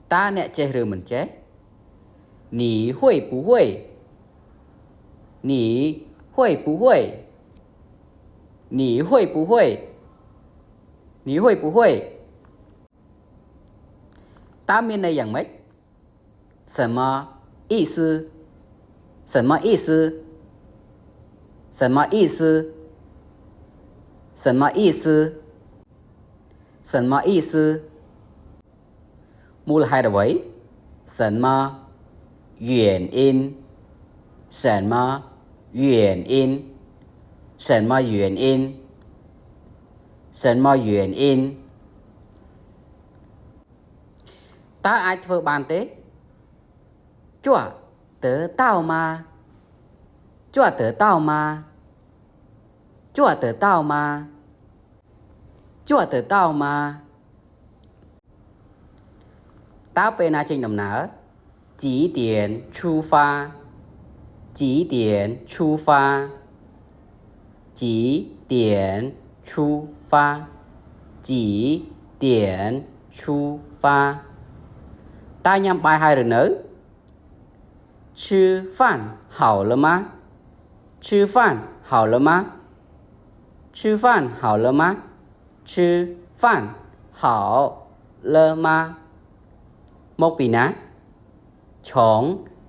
ta nè chế rư mình chế nì huôi bù huôi nì huôi bù huôi nì huôi bù huôi nì huôi bù huôi ta miên này dạng mấy 什么意思什么意思什么意思什么意思什么意思 มูลhai là vậy 什么原因什么原因什么原因什么原因 ta aiធ្វើបានទេ 做得到吗做得到吗做得到吗做得到吗 ta ពេលណាចេញដំណើរ 几点出发几点出发几点出发几点出发 ta ញ៉ាំបាយហើយឬនៅ 吃饭好了吗吃饭好了吗吃饭好了吗吃饭好了吗 mộtពីណា 从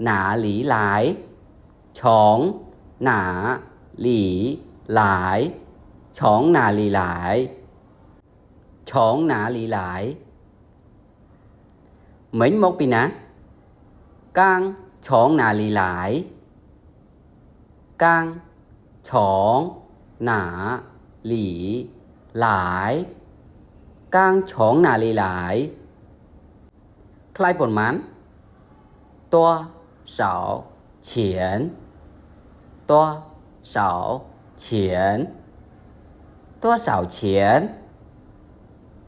哪里来从哪里来从哪里来从哪里来 mình mộtពីណា 刚从哪里来刚从哪里来刚从哪里来 ใครผลมัน 多少钱多少钱多少钱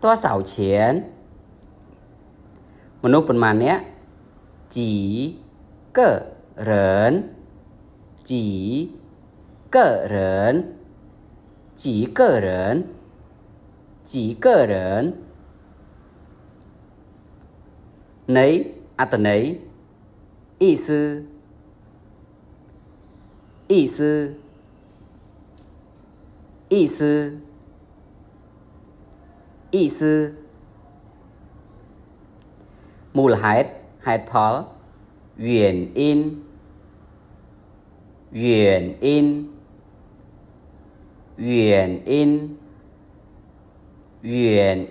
多少钱 มนุษย์ประมาณเนี้ย 几个人几个人几个人几个人 nấy อัต nấy 意思意思意思意思 มูลเหตุเหตุผล 原因原因原因原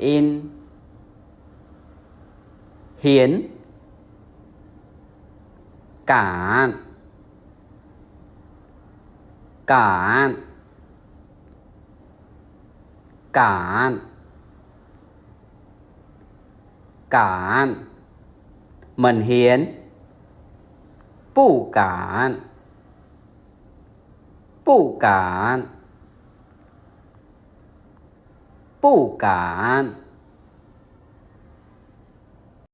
因 เห็น การการการการ mình hiến 不敢不敢不敢